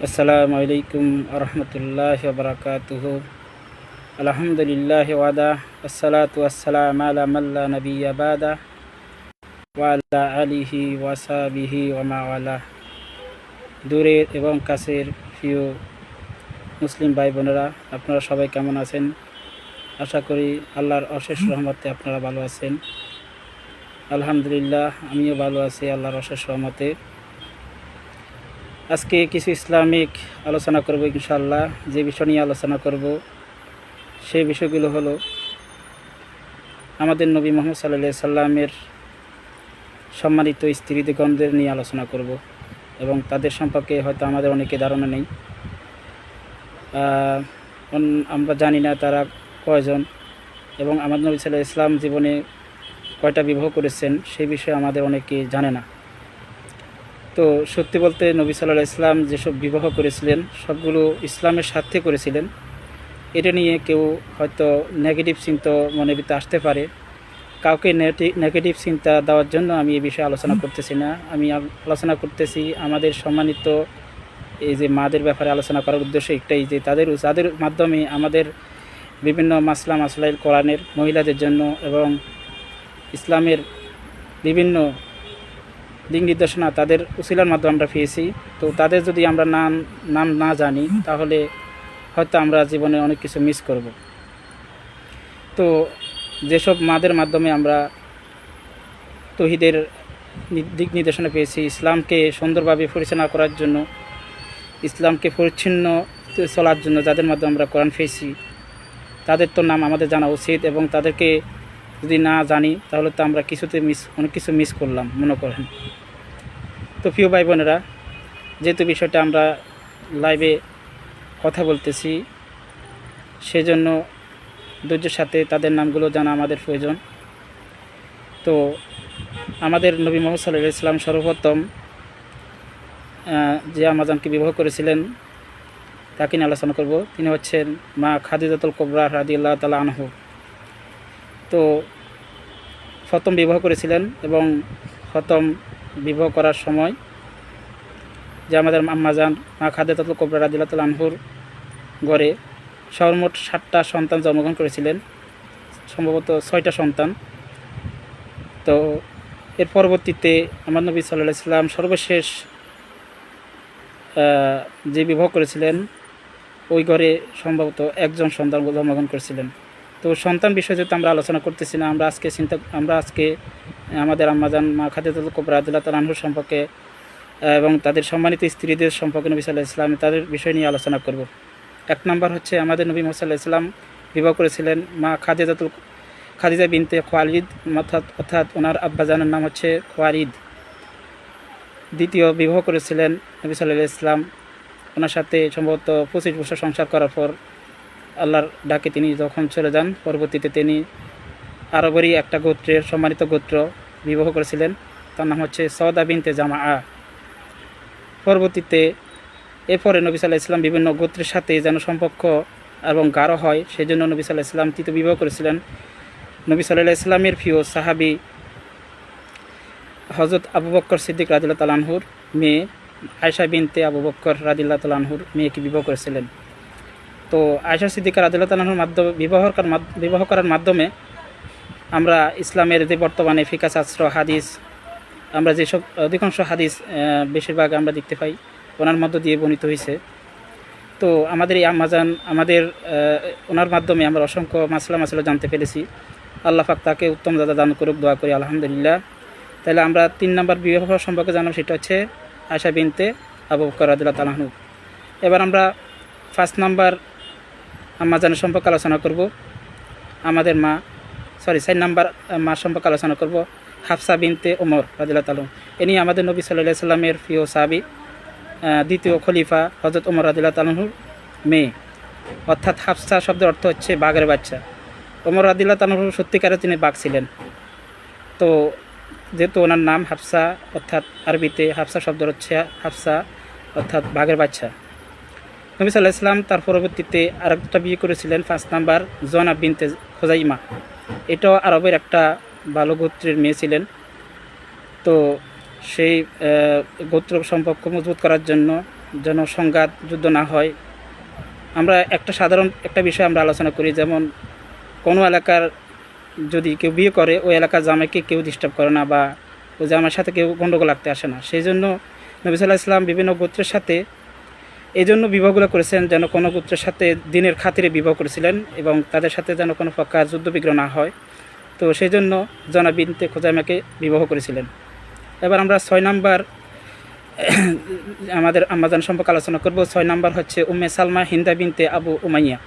আসসালামু আলাইকুম আরহামতুল্লাহি ওয়া বারাকাতুহু। আলহামদুলিল্লাহি ওয়াদা আসসালাতু ওয়াসসালামু আলা মান লা নাবিয়্যা বাদা ওয়া আলা আলিহি ওয়া সাহবিহি ওয়া মা ওয়ালা। দূরের এবং কাছের প্রিয় মুসলিম ভাই বোনেরা, আপনারা সবাই কেমন আছেন? আশা করি আল্লাহর অশেষ রহমতে আপনারা ভালো আছেন। আলহামদুলিল্লাহ, আমিও ভালো আছি আল্লাহর অশেষ রহমতে। আজকে কিছু ইসলামিক আলোচনা করব ইনশাআল্লাহ। যে বিষয় নিয়ে আলোচনা করব সেই বিষয়গুলো হলো আমাদের নবী মুহাম্মদ সাল্লাল্লাহু আলাইহি সাল্লামের সম্মানিত স্ত্রীগণদের নিয়ে আলোচনা করব এবং তাদের সম্পর্কে হয়তো আমাদের অনেকে ধারণা নেই। আমরা জানি না তারা কয়জন এবং আমাদের নবী সাল্লাল্লাহু আলাইহি ইসলাম জীবনে কয়টা বিবাহ করেছেন সেই বিষয়ে আমাদের অনেকে জানে না। তো সত্যি বলতে নবী সাল্লাল্লাহু আলাইহি ইসলাম যেসব বিবাহ করেছিলেন সবগুলো ইসলামের স্বার্থে করেছিলেন। এটা নিয়ে কেউ হয়তো নেগেটিভ চিন্তা মনের ভিতরে আসতে পারে। কাউকে নেগেটিভ চিন্তা দেওয়ার জন্য আমি এই বিষয়ে আলোচনা করতেছি না। আমি আলোচনা করতেছি আমাদের সম্মানিত এই যে মাদের ব্যাপারে আলোচনা করার উদ্দেশ্য একটাই, যে তাদের মাধ্যমে আমাদের বিভিন্ন মাসলাইল কোরআনের মহিলাদের জন্য এবং ইসলামের বিভিন্ন দিক নির্দেশনা তাদের উসিলার মাধ্যমে আমরা পেয়েছি। তো তাদের যদি আমরা নাম না জানি তাহলে হয়তো আমরা জীবনে অনেক কিছু মিস করব। তো যেসব মাদের মাধ্যমে আমরা তৌহিদের দিক নির্দেশনা পেয়েছি, ইসলামকে সুন্দরভাবে পরিচালনা করার জন্য, ইসলামকে পরিচ্ছন্ন চলার জন্য যাদের মাধ্যমে আমরা কোরআন পেয়েছি, তাদের তো নাম আমাদের জানা উচিত। এবং তাদেরকে যদি না জানি তাহলে তো আমরা অনেক কিছু মিস করলাম মনে করেন। তো প্রিয় ভাই বোনেরা, যেহেতু বিষয়টা আমরা লাইভে কথা বলতেছি সেজন্য ধৈর্যের সাথে তাদের নামগুলো জানা আমাদের প্রয়োজন। তো আমাদের নবী মুহাম্মদ সাল্লাল্লাহু আলাইহি ওয়াসাল্লাম সর্বপ্রথম যে আম্মাজানকে বিবাহ করেছিলেন তাকে নিয়ে আলোচনা করব। তিনি হচ্ছেন মা খাদিজাতুল কুবরা রাদিয়াল্লাহু তাআলা আনহা। তো প্রথম বিবাহ করেছিলেন এবং প্রথম বিবাহ করার সময় যে আমাদের আম্মাজান মা খাদিজাতুল কুবরা রাদিয়াল্লাহু তাআলা আনহার ঘরে সর্বমোট 7টা সন্তান জন্মগ্রহণ করেছিলেন, সম্ভবত 6টা সন্তান। তো এর পরবর্তীতে আমার নবী সাল্লাল্লাহু আলাইহি ওয়াসাল্লাম সর্বশেষ যে বিবাহ করেছিলেন ওই ঘরে সম্ভবত একজন সন্তান জন্মগ্রহণ করেছিলেন। তো সন্তান বিষয়ে যেহেতু আমরা আলোচনা করতেছি না, আমরা আজকে আমাদের আম্মাজান মা খাদিজাতুল কুবরা রাদিয়াল্লাহু তাআলা আনহা সম্পর্কে এবং তাদের সম্মানিত স্ত্রীদের সম্পর্কে নবী সাল্লাল্লাহু আলাইহি ওয়াসাল্লাম তাদের বিষয় নিয়ে আলোচনা করব। এক নম্বর হচ্ছে আমাদের নবী মুহাম্মদ সাল্লাল্লাহু আলাইহি ওয়াসাল্লাম বিবাহ করেছিলেন মা খাদিজা বিনতে খুয়াইলিদ, অর্থাৎ ওনার আব্বাজানের নাম হচ্ছে খুয়াইলিদ। দ্বিতীয় বিবাহ করেছিলেন নবী সাল্লাল্লাহু আলাইহি ওয়াসাল্লাম, ওনার সাথে সম্ভবত 25 বছর সংসার করার পর আল্লাহর ডাকে তিনি যখন চলে যান, পরবর্তীতে তিনি আরবেরই একটা গোত্রের সম্মানিত গোত্র বিবাহ করেছিলেন, তার নাম হচ্ছে সওদা বিনতে জামাআ। পরবর্তীতে এরপরে নবী সাল্লাল্লাহু আলাইহি ওয়াসাল্লাম বিভিন্ন গোত্রের সাথে যেন সম্পর্ক এবং গাঢ় হয় সেজন্য নবী সাল্লাল্লাহু আলাইহি ওয়াসাল্লাম তৃতীয় বিবাহ করেছিলেন নবী সাল্লাল্লাহু আলাইহি ওয়াসাল্লামের প্রিয় সাহাবী হযরত আবু বকর সিদ্দিক রাদিয়াল্লাহু তাআলা আনহুর মেয়ে আয়েশা বিনতে আবু বকর রাদিয়াল্লাহু তাআলা আনহুর মেয়েকে বিবাহ করেছিলেন। তো আয়েশা সিদ্দিকা রাদিয়াল্লাহু তাআলা আনহুর মাধ্যমে বিবাহ করার মাধ্যমে আমরা ইসলামের যে বর্তমানে ফিকাহ শাস্ত্র হাদিস, আমরা যেসব অধিকাংশ হাদিস বেশিরভাগ আমরা দেখতে পাই ওনার মধ্য দিয়ে বর্ণিত হয়েছে। তো আমাদের এই আম্মাজান ওনার মাধ্যমে আমরা অসংখ্য মাসলা জানতে পেরেছি। আল্লাহ পাক তাকে উত্তম দাদা দান করুক, দোয়া করি আলহামদুলিল্লাহ। তাহলে আমরা 3 নম্বর বিবাহ সম্পর্কে জানলাম, সেটা হচ্ছে আয়েশা বিনতে আবু বকর রাদিয়াল্লাহু তাআলা আনহু। এবার আমরা 5 নম্বর আম্মাজানের সম্পর্কে আলোচনা করব। 4 নম্বর মা সম্পর্কে আলোচনা করব, হাফসা বিনতে ওমর রাদিয়াল্লাহু তাআলা। ইনি আমাদের নবী সাল্লাল্লাহু আলাইহি ওয়াসাল্লামের প্রিয় সাহাবী, দ্বিতীয় খলিফা হযরত ওমর রাদিয়াল্লাহু তাআলার মেয়ে, অর্থাৎ হাফসা শব্দের অর্থ হচ্ছে বাঘের বাচ্চা। ওমর রাদিয়াল্লাহু তাআলা সত্যিকারে তিনি বাঘ ছিলেন। তো যেহেতু ওনার নাম হাফসা, অর্থাৎ আরবিতে হাফসা শব্দ হচ্ছে হাফসা অর্থাৎ বাঘের বাচ্চা। নবী সাল্লাল্লাহু আলাইহি ওয়াসাল্লাম তার পরবর্তীতে আরেকটা বিয়ে করেছিলেন, 5 নম্বর জয়নাব বিনতে খুজাইমা। এটাও আরবের একটা ভালো গোত্রের মেয়ে ছিলেন। তো সেই গোত্র সম্পর্ক মজবুত করার জন্য যেন সংঘাত যুদ্ধ না হয়। আমরা সাধারণ একটা বিষয় আমরা আলোচনা করি, যেমন কোনো এলাকার যদি কেউ বিয়ে করে ওই এলাকার জামাইকে কেউ ডিস্টার্ব করে না বা ওই জামাইয়ের সাথে কেউ গণ্ডগোল লাগতে আসে না। সেই জন্য নবী সাল্লাল্লাহু আলাইহি ওয়াসাল্লাম বিভিন্ন গোত্রের সাথে এই জন্য বিবাহগুলো করেছেন, যেন কোনো গোত্রের সাথে দিনের খাতিরে বিবাহ করেছিলেন এবং তাদের সাথে যেন কোনো প্রকার যুদ্ধবিগ্রহ না হয়। তো সেই জন্য জনা বিনতে খুজাইমাকে বিবাহ করেছিলেন। এবার আমরা 6 নাম্বার আমাদের আম্মাজান সম্পর্কে আলোচনা করব। 6 নাম্বার হচ্ছে উম্মে সালমা হিন্দা বিনতে আবু উমাইয়া।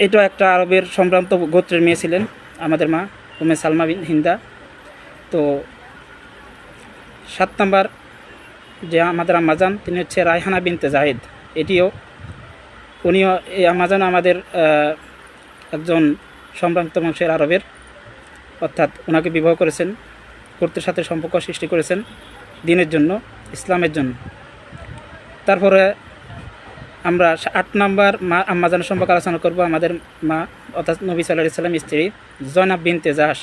এটা একটা আরবের সম্ভ্রান্ত গোত্রের মেয়ে ছিলেন আমাদের মা উম্মে সালমা বিন হিন্দা। তো 7 নাম্বার যে আমাদের আম্মাজান, তিনি হচ্ছে রায়হানা বিনতে জাহিদ। উনিও এই আম্মাজান আমাদের একজন সম্ভ্রান্ত বংশের আরবের, অর্থাৎ ওনাকে বিবাহ করেছেন, গোত্রের সাথে সম্পর্ক সৃষ্টি করেছেন দিনের জন্য, ইসলামের জন্য। তারপরে আমরা 8 নাম্বার মা আম্মাজানের সম্পর্কে আলোচনা করব। আমাদের মা অর্থাৎ নবী সাল্লাল্লাহু আলাইহি ওয়াসাল্লামের স্ত্রী জয়নাব বিনতে জাহশ।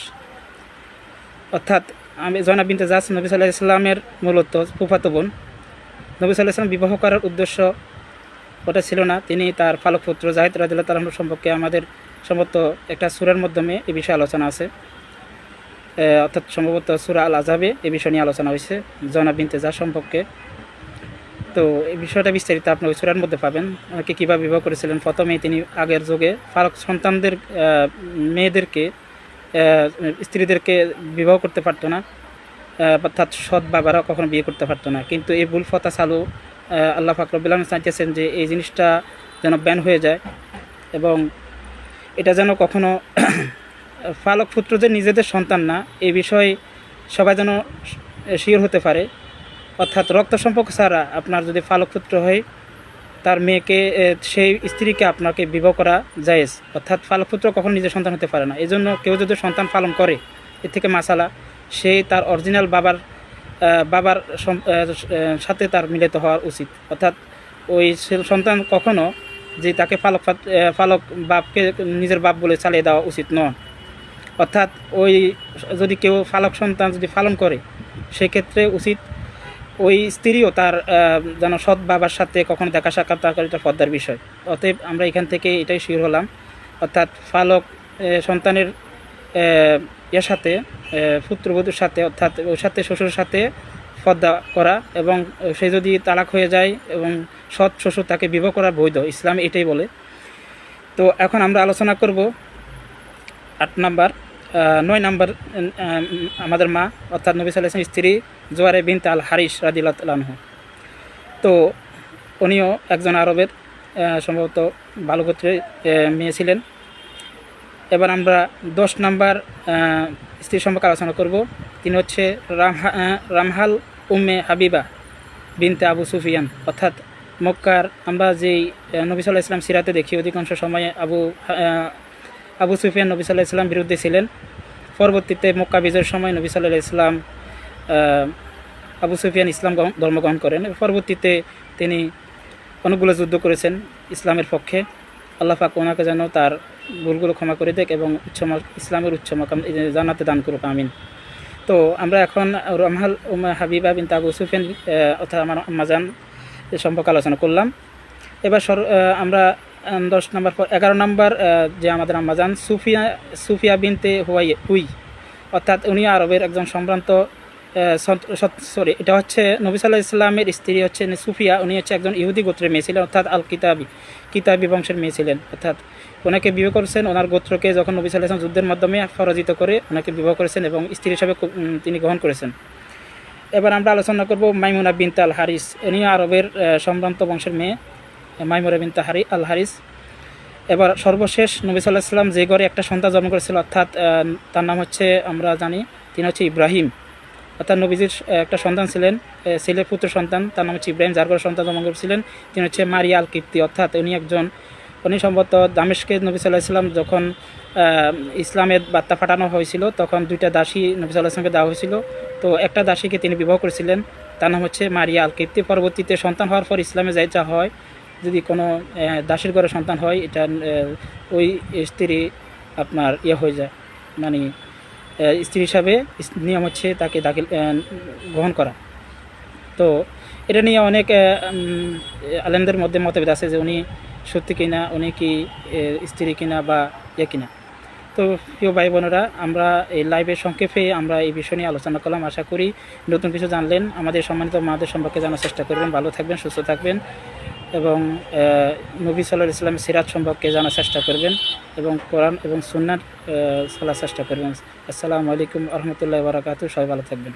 অর্থাৎ জয়নাব বিনতে জাহশ নবী সাল্লাল্লাহু আলাইহি ওয়াসাল্লামের মূলত ফুফাতো বোন। নবী সাল্লাল্লাহু আলাইহি ওয়াসাল্লাম বিবাহ করার উদ্দেশ্য ওটা ছিল না, তিনি তার পালক পুত্র জাহিদ রাদিয়াল্লাহু তাআলা আনহু সম্পর্কে আমাদের সম্ভবত একটা সূরার মাধ্যমে এই বিষয়ে আলোচনা আছে, অর্থাৎ সম্ভবত সূরা আল আযাবে এই বিষয় নিয়ে আলোচনা হয়েছে জয়নাব বিনতে জাহশ সম্পর্কে। তো এই বিষয়টা বিস্তারিত আপনি ওই সূরার মধ্যে পাবেন, ওনাকে কীভাবে বিবাহ করেছিলেন। প্রথমেই তিনি আগের যুগে ফারুক সন্তানদের মেয়েদেরকে স্ত্রীদেরকে বিবাহ করতে পারতো না, অর্থাৎ সৎ বাবারা কখনো বিয়ে করতে পারতো না। কিন্তু এই ভুল ফতা চালু আল্লাহ পাক রব্বুল আলামিন চাইতেছেন যে এই জিনিসটা যেন ব্যান হয়ে যায় এবং এটা যেন কখনো ফালক পুত্র যে নিজেদের সন্তান না এই বিষয়ে সবাই যেন শিওর হতে পারে। অর্থাৎ রক্ত সম্পর্ক ছাড়া আপনার যদি ফালক পুত্র হয় তার মেয়েকে, সেই স্ত্রীকে আপনাকে বিবাহ করা জায়েজ। অর্থাৎ ফালক পুত্র কখনো নিজের সন্তান হতে পারে না। এই জন্য কেউ যদি সন্তান পালন করে এর থেকে মাসালা, সে তার অরিজিনাল বাবার সাথে তার মিলিত হওয়া উচিত। অর্থাৎ ওই সন্তান কখনো যে তাকে ফালক বাপকে নিজের বাপ বলে চালিয়ে দেওয়া উচিত নয়। অর্থাৎ ওই যদি কেউ ফালক সন্তান যদি পালন করে সেক্ষেত্রে উচিত ওই স্ত্রীও তার যেন সৎ বাবার সাথে কখনো দেখা সাক্ষাৎ করে, এটা পর্দার বিষয়। অতএব আমরা এখান থেকে এটাই শিওর হলাম, অর্থাৎ ফালক সন্তানের এর সাথে পুত্রবধূর সাথে, অর্থাৎ ওর সাথে শ্বশুরের সাথে পর্দা করা, এবং সে যদি তালাক হয়ে যায় এবং সৎ শ্বশুর তাকে বিবাহ করা বৈধ, ইসলাম এটাই বলে। তো এখন আমরা আলোচনা করব 8 নাম্বার 9 নাম্বার আমাদের মা অর্থাৎ নবী সাল্লাল্লাহু আলাইহি ওয়াসাল্লামের স্ত্রী জুয়ারে বিনতে আল হারিস রাদিয়াল্লাহু তাআলা আনহু। তো উনিও একজন আরবের সম্ভবত ভালো গোত্রের মেয়ে ছিলেন। এবার আমরা 10 নাম্বার স্ত্রী সম্পর্কে আলোচনা করব। তিনি হচ্ছে রামহাল উম্মে হাবিবা বিনতে আবু সুফিয়ান। অর্থাৎ মক্কার আমরা যেই নবী সাল্লাল্লাহু আলাইহি ওয়াসাল্লাম সিরাতে দেখি অধিকাংশ সময়ে আবু সুফিয়ান নবী সাল্লাল্লাহু আলাইহি ওয়াসাল্লাম বিরুদ্ধে ছিলেন। পরবর্তীতে মক্কা বিজয়ের সময় নবী সাল্লাল্লাহু আলাইহি ওয়াসাল্লাম আবু সুফিয়ান ইসলাম ধর্মগ্রহণ করেন। পরবর্তীতে তিনি অনেকগুলো যুদ্ধ করেছেন ইসলামের পক্ষে। আল্লাহ পাক ওনাকে যেন তার ভুলগুলো ক্ষমা করে দেখ এবং ইসলামের উচ্চ মাকাম জান্নাতে দান করুক, আমিন। তো আমরা এখন রামহাল উম্মে হাবিবা বিনতে আবু সুফিয়ান অর্থাৎ আমার আম্মাজান সম্পর্কে আলোচনা করলাম। এবার আমরা 10 নাম্বার পর 11 নাম্বার যে আমাদের আম্মাজান সুফিয়া বিনতে হুই, অর্থাৎ উনি আরবের একজন সম্ভ্রান্ত এটা হচ্ছে নবী সাল্লাল্লাহু আলাইহি ওয়াসাল্লামের স্ত্রী হচ্ছে সুফিয়া। উনি হচ্ছে একজন ইহুদি গোত্রের মেয়ে ছিলেন, অর্থাৎ কিতাবি বংশের মেয়ে ছিলেন। অর্থাৎ ওনাকে বিবাহ করেছেন, ওনার গোত্রকে যখন নবী সাল্লাল্লাহু আলাইহি ওয়াসাল্লাম যুদ্ধের মাধ্যমে পরাজিত করে ওনাকে বিবাহ করেছেন এবং স্ত্রী হিসাবে তিনি গ্রহণ করেছেন। এবার আমরা আলোচনা করব মাইমুনা বিনতে আল হারিস। উনি আরবের সম্ভ্রান্ত বংশের মেয়ে মাইমুনা বিনতে আল হারিস। এবার সর্বশেষ নবী সাল্লাল্লাহু আলাইহি ওয়াসাল্লাম যে ঘরে একটা সন্তান জন্ম করেছিল, অর্থাৎ তার নাম হচ্ছে আমরা জানি তিনি হচ্ছে ইব্রাহিম। অর্থাৎ নবীজির একটা সন্তান ছিলেন, ছেলে পুত্র সন্তান, তার নাম হচ্ছে ইব্রাহিম, যার ঘরে সন্তান জন্ম করেছিলেন তিনি হচ্ছে মারিয়া আল কিপ্তি। অর্থাৎ উনি সম্ভবত দামেস্কে নবী সাল্লাল্লাহু আলাইহি ওয়াসাল্লাম যখন ইসলামের বার্তা পাঠানো হয়েছিল তখন 2টা দাসী নবী সাল্লাল্লাহু আলাইহি ওয়াসাল্লামকে দেওয়া হয়েছিল। তো একটা দাসীকে তিনি বিবাহ করেছিলেন, তার নাম হচ্ছে মারিয়া আল কিপ্তি। পরবর্তীতে সন্তান হওয়ার পর ইসলামে যা হয়, যদি কোনো দাসীর ঘরে সন্তান হয় এটা ওই স্ত্রী আপনার হয়ে যায়, মানে স্ত্রী হিসাবে নিয়ম হচ্ছে তাকে দাখিল গ্রহণ করা। তো এটা নিয়ে অনেক আলেমদের মধ্যে মতভেদ আছে যে উনি সত্যি কিনা, উনি কি স্ত্রী কিনা বা কিনা। তো প্রিয় ভাই বোনেরা, আমরা এই লাইভের সংক্ষেপে আমরা এই বিষয় নিয়ে আলোচনা করলাম। আশা করি নতুন কিছু জানলেন। আমাদের সম্মানিত মাদের সম্পর্কে জানার চেষ্টা করবেন। ভালো থাকবেন, সুস্থ থাকবেন এবং নবী সাল্লাল্লাহু আলাইহি ওয়াসাল্লামের সিরাত সম্পর্কে জানার চেষ্টা করবেন এবং কোরআন এবং সুন্নাহ চলার চেষ্টা করবেন। আসসালামু আলাইকুম ওয়া রাহমাতুল্লাহি ওয়া বারাকাতুহু। সবাই ভালো থাকবেন।